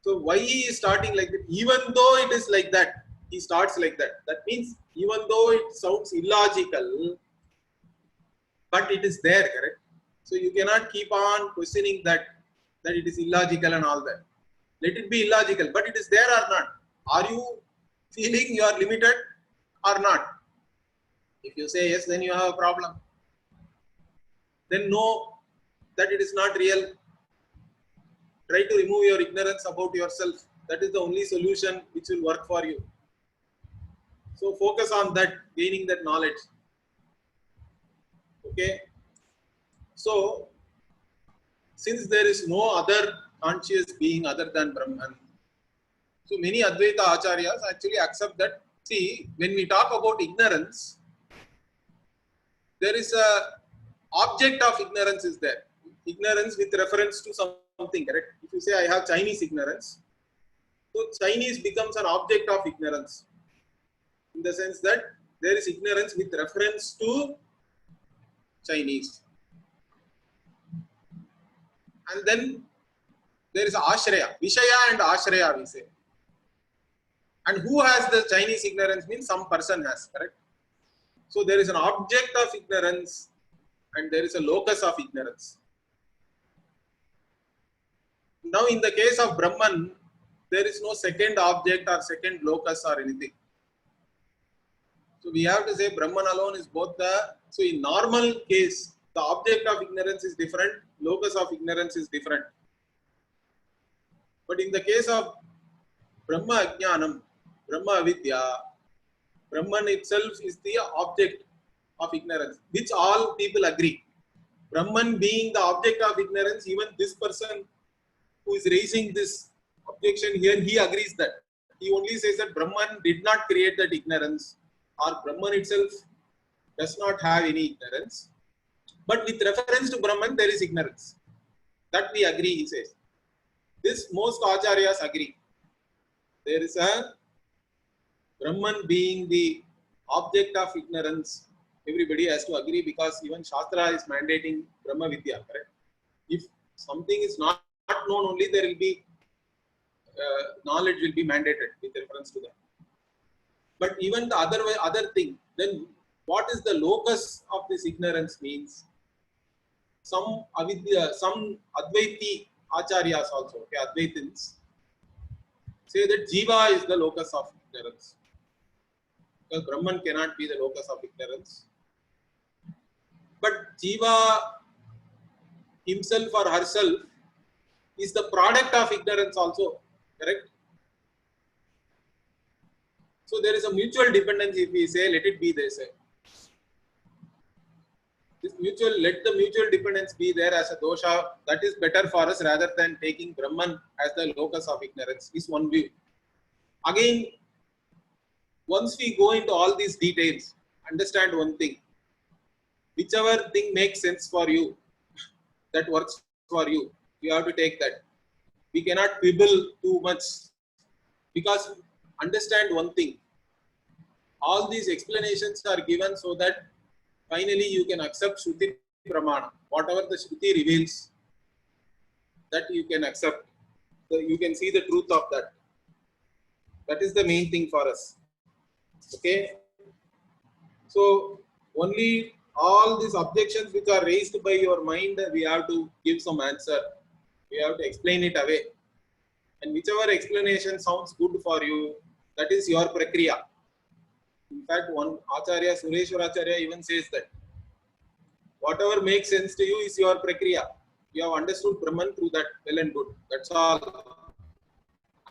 So why he is starting like that? Even though it is like that, he starts like that. That means even though it sounds illogical, but it is there, correct? So you cannot keep on questioning that it is illogical and all that. Let it be illogical, but it is there or not. Are you feeling you are limited or not? If you say yes, then you have a problem. Then know that it is not real. Try to remove your ignorance about yourself. That is the only solution which will work for you. So focus on that, gaining that knowledge. Okay. So since there is no other conscious being other than Brahman, so many Advaita Acharyas actually accept that. See, when we talk about ignorance, there is a object of ignorance is there. Ignorance with reference to something, correct? If you say I have Chinese ignorance, so Chinese becomes an object of ignorance. In the sense that there is ignorance with reference to Chinese. And then there is Ashraya, Vishaya and Ashraya we say. And who has the Chinese ignorance means some person has, correct? So there is an object of ignorance and there is a locus of ignorance. Now in the case of Brahman, there is no second object or second locus or anything. So we have to say Brahman alone is both the, so in normal case, the object of ignorance is different, locus of ignorance is different. But in the case of Brahma Ajnanam, Brahma Avidya, Brahman itself is the object of ignorance, which all people agree. Brahman being the object of ignorance, even this person who is raising this objection here, he agrees that. He only says that Brahman did not create that ignorance, or Brahman itself does not have any ignorance. But with reference to Brahman, there is ignorance. That we agree, he says. This most Acharyas agree. There is a Brahman being the object of ignorance. Everybody has to agree because even Shastra is mandating Brahma Vidya, correct? If something is not known, only there will be knowledge will be mandated with reference to that. But even the other thing, then what is the locus of this ignorance means? Some Avidya, some Advaiti Acharyas also, okay, Advaitins, say that Jiva is the locus of ignorance. Because Brahman cannot be the locus of ignorance. But Jiva himself or herself is the product of ignorance also, correct? So there is a mutual dependence. If we say, let it be, they say. This mutual, let the mutual dependence be there as a dosha. That is better for us rather than taking Brahman as the locus of ignorance, is one view. Again, once we go into all these details, understand one thing. Whichever thing makes sense for you, that works for you, you have to take that. We cannot quibble too much, because understand one thing. All these explanations are given so that finally you can accept Shruti Pramana. Whatever the Shruti reveals, that you can accept. So you can see the truth of that. That is the main thing for us. Okay. So only all these objections which are raised by your mind, we have to give some answer. We have to explain it away. And whichever explanation sounds good for you, that is your prakriya. In fact, one Acharya, Sureshwar Acharya, even says that whatever makes sense to you is your prakriya. You have understood Brahman through that, well and good. That's all.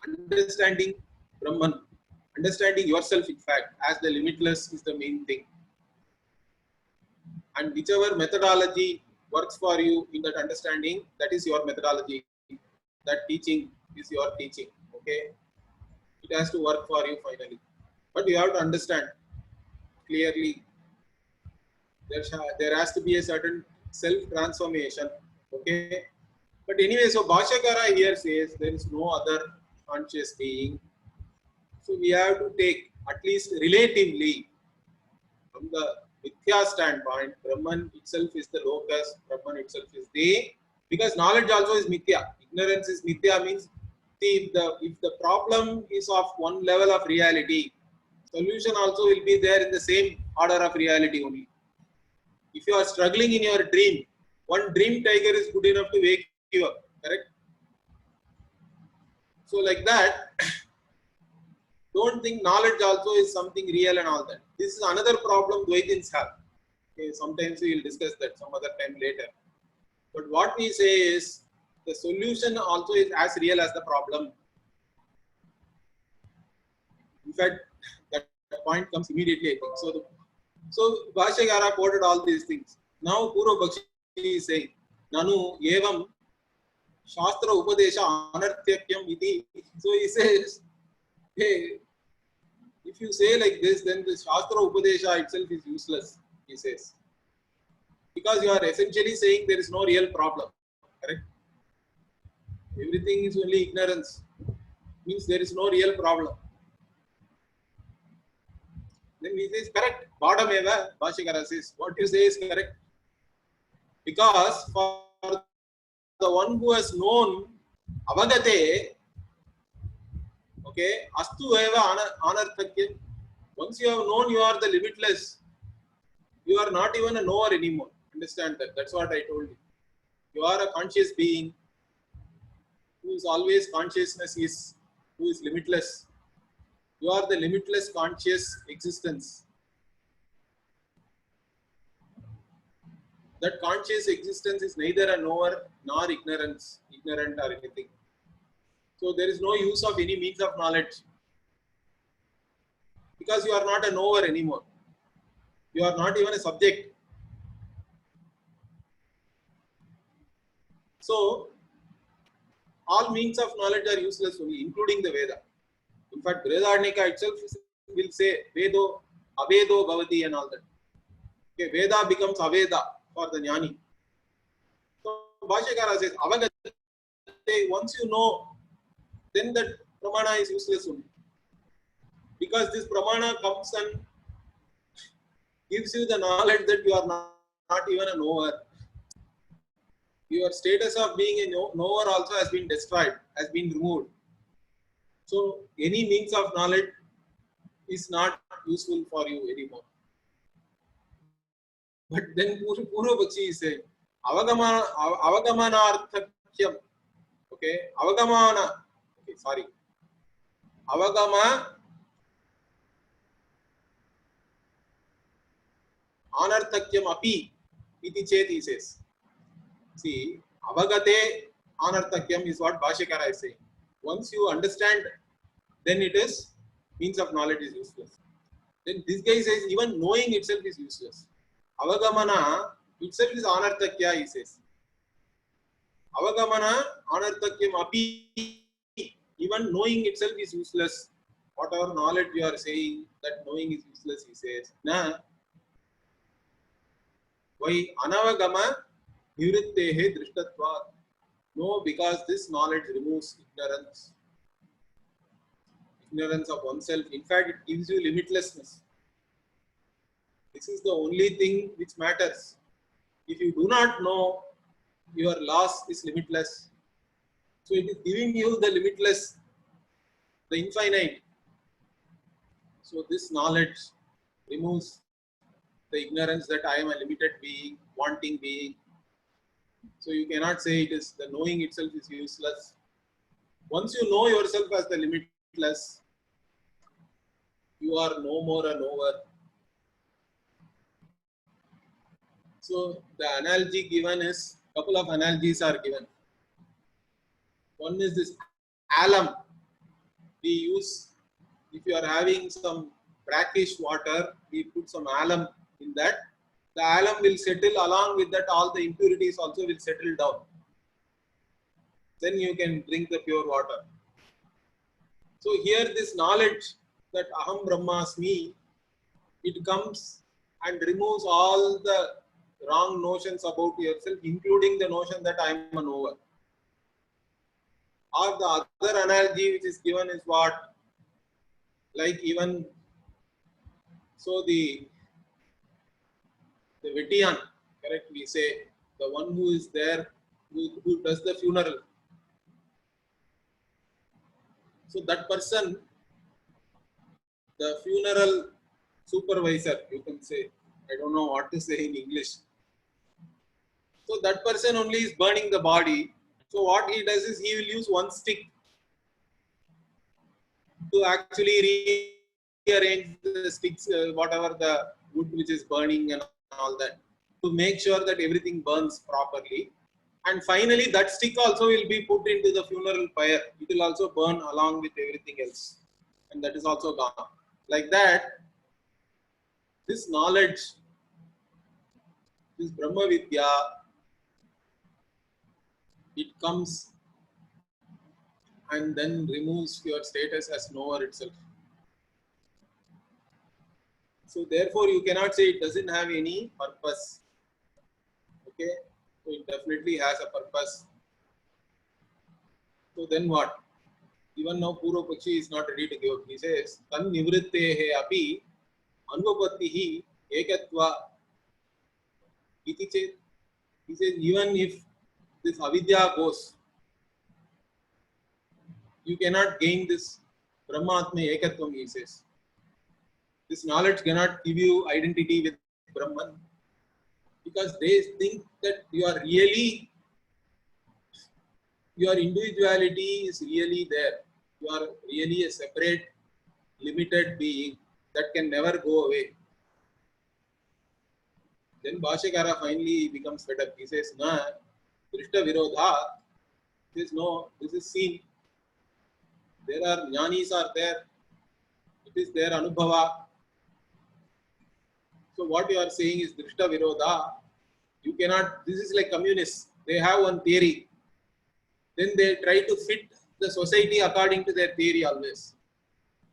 Understanding Brahman, understanding yourself, in fact, as the limitless is the main thing. And whichever methodology works for you in that understanding, that is your methodology. That teaching is your teaching. Okay, it has to work for you finally. But you have to understand clearly. There has to be a certain self-transformation. Okay. But anyway, so Bhashyakara here says there is no other conscious being. So we have to take, at least relatively, from the Mithya standpoint, Brahman itself is the locus, Brahman itself is the, because knowledge also is Mithya. Ignorance is Mithya, means if the problem is of one level of reality, solution also will be there in the same order of reality only. If you are struggling in your dream, one dream tiger is good enough to wake you up, correct? So like that, don't think knowledge also is something real and all that. This is another problem Dvaitins have. Okay, sometimes we will discuss that some other time later. But what we say is, the solution also is as real as the problem. In fact, that point comes immediately, I think. So Bhashyakara quoted all these things. Now Purva Bakshi is saying, Nanu evam Shastra Upadesha Anartyakyam iti. So he says, hey, if you say like this, then the Shastra Upadesha itself is useless, he says. Because you are essentially saying there is no real problem. Correct? Everything is only ignorance. Means there is no real problem. Then he says, correct. Bottom eva, Bhashyakara says, what you say is correct. Because for the one who has known avagate, okay, astu eva anarthakya. Once you have known you are the limitless, you are not even a knower anymore. Understand that. That's what I told you. You are a conscious being who is always consciousness is, who is limitless. You are the limitless conscious existence. That conscious existence is neither a knower nor ignorant or anything. So there is no use of any means of knowledge. Because you are not a knower anymore. You are not even a subject. So all means of knowledge are useless only, including the Veda. In fact, Brihadaranyaka itself will say Vedo, Avedo Bhavati and all that. Okay, Veda becomes Aveda for the Jnani. So Bhashyakara says, Avagate, once you know, then that Pramana is useless only. Because this Pramana comes and gives you the knowledge that you are not even a knower. Your status of being a knower also has been destroyed, has been removed. So any means of knowledge is not useful for you anymore. But then Purva Bakshi is saying, Avagamanarthakyam. Okay, Avagamana. Okay, sorry. Avagama anarthakyam api iti chet, he says. See, avagate anarthakyam is what Bhashyakara is saying. Once you understand, then it is means of knowledge is useless. Then this guy says even knowing itself is useless. Avagamana itself is anarthakya, he says. Avagamana anarthakyam api, even knowing itself is useless. Whatever knowledge you are saying, that knowing is useless, he says. Na, why anavagama nivrittehe drishtatvat? No, because this knowledge removes ignorance. Ignorance of oneself. In fact, it gives you limitlessness. This is the only thing which matters. If you do not know, your loss is limitless. So it is giving you the limitless, the infinite. So this knowledge removes the ignorance that I am a limited being, wanting being. So you cannot say it is the knowing itself is useless. Once you know yourself as the limitless, you are no more a knower. So the analogy given is, couple of analogies are given. One is this alum. We use, if you are having some brackish water, we put some alum in that. The alum will settle, along with that all the impurities also will settle down. Then you can drink the pure water. So here this knowledge that Aham Brahmasmi, it comes and removes all the wrong notions about yourself, including the notion that I am a knower. Or the other analogy which is given is what? Like even, so the Vitian, correct, we say, the one who is there, who does the funeral. So that person, the funeral supervisor, you can say, I don't know what to say in English. So that person only is burning the body. So what he does is he will use one stick to actually rearrange the sticks, whatever the wood which is burning and all that, to make sure that everything burns properly. And finally, that stick also will be put into the funeral pyre. It will also burn along with everything else. And that is also gone. Like that, this knowledge, this Brahma Vidya, it comes and then removes your status as knower itself. So therefore, you cannot say it doesn't have any purpose. Okay, so it definitely has a purpose. So then what? Even now, Purva Pakshi is not ready to give up. He says, Tan nivrittehe api anupattihi ekatva iti chet. He says, even if this avidya goes, you cannot gain this Brahmatma ekatvam, he says. This knowledge cannot give you identity with Brahman, because they think that you are really, your individuality is really there. You are really a separate, limited being that can never go away. Then Bhashyakara finally becomes fed up. He says, Na, Drishta Virodha. He says, no, this is seen. There are jnanis are there. It is their anubhava. So what you are saying is Drishta Virodha. You cannot, this is like communists. They have one theory. Then they try to fit the society according to their theory always.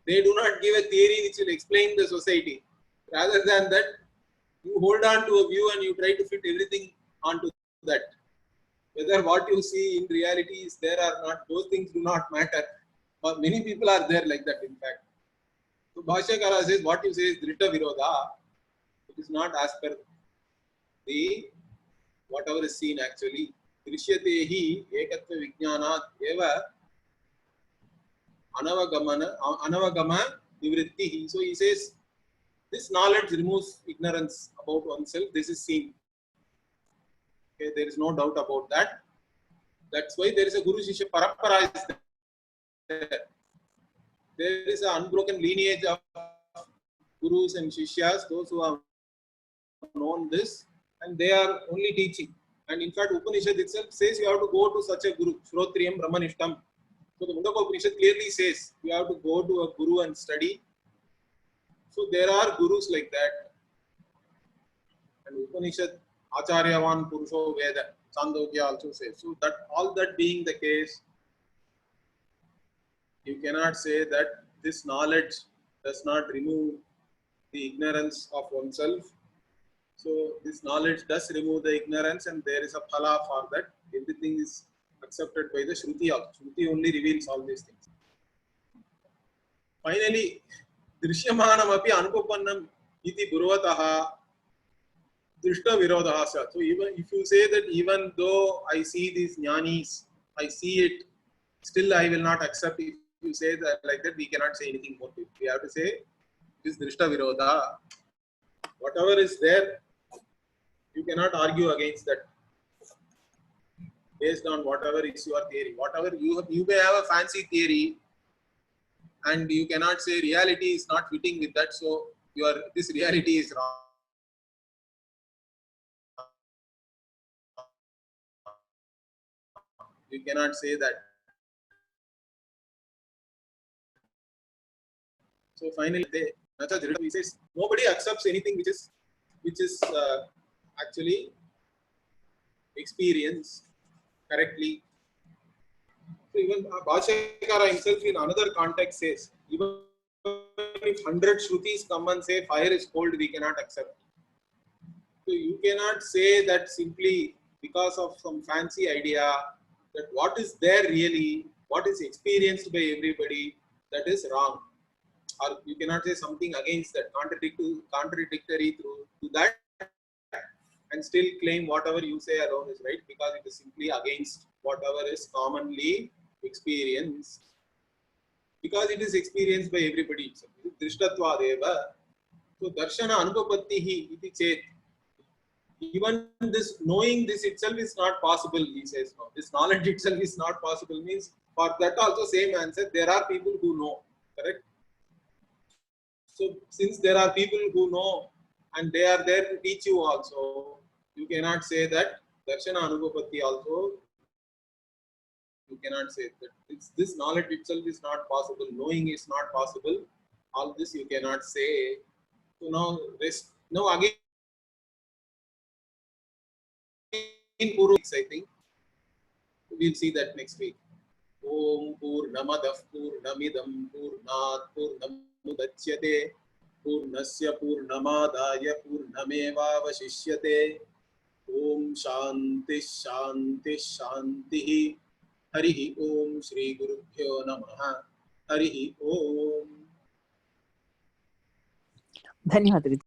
They do not give a theory which will explain the society. Rather than that, you hold on to a view and you try to fit everything onto that. Whether what you see in reality is there or not, those things do not matter. But many people are there like that, in fact. So Bhashyakara says, what you say is Drita Virodha. It is not as per the whatever is seen actually. Drishyate ekatva vijnanat eva anavagama nivrittihi. So he says, this knowledge removes ignorance about oneself. This is seen. Okay, there is no doubt about that. That's why there is a Guru Shishya Parampara is there. there is an unbroken lineage of gurus and shishyas, those who have known this, and they are only teaching. And in fact, Upanishad itself says you have to go to such a guru, Shrotriyam Brahmanishtam. So the Mundaka Upanishad clearly says you have to go to a guru and study. So there are gurus like that. And Upanishad, Acharyavan Purusho Veda, Chandogya also says. So that all that being the case, you cannot say that this knowledge does not remove the ignorance of oneself. So this knowledge does remove the ignorance, and there is a phala for that. Everything is accepted by the Shruti. Shruti only reveals all these things. Finally, Drishyamanam api anupannam iti burvataha drishta virodha. So even if you say that even though I see these jnanis, I see it, still I will not accept. If you say that like that, we cannot say anything more. We have to say this drishta virodha. Whatever is there, you cannot argue against that based on whatever is your theory. Whatever you may have a fancy theory, and you cannot say reality is not fitting with that. So this reality is wrong. You cannot say that. So finally, he says nobody accepts anything which is actually experienced correctly. So even Bhashyakara himself in another context says, even if 100 Shrutis come and say fire is cold, we cannot accept. So you cannot say that simply because of some fancy idea that what is there really, what is experienced by everybody, that is wrong. Or you cannot say something against that, contradictory to that, and still claim whatever you say alone is right, because it is simply against whatever is commonly experienced, because it is experienced by everybody. Drishtatva. So darshana anupapattihi iti chet. Even this knowing this itself is not possible, he says. No, this knowledge itself is not possible, means for that also same answer, there are people who know, correct? So since there are people who know and they are there to teach you also, you cannot say that darshana anupapatti also, you cannot say that this knowledge itself is not possible, knowing is not possible, all this you cannot say. So now again in Purus, I think we'll see that next week. Om Purnamadav Purnamidam Purnat Purnamudachyate Purnasya Purnamadaya Purnamevavashishyate. Om Shanti Shanti Shanti. Harihi Om Shri Gurubhyo Namaha. Harihi Om. धन्यवाद।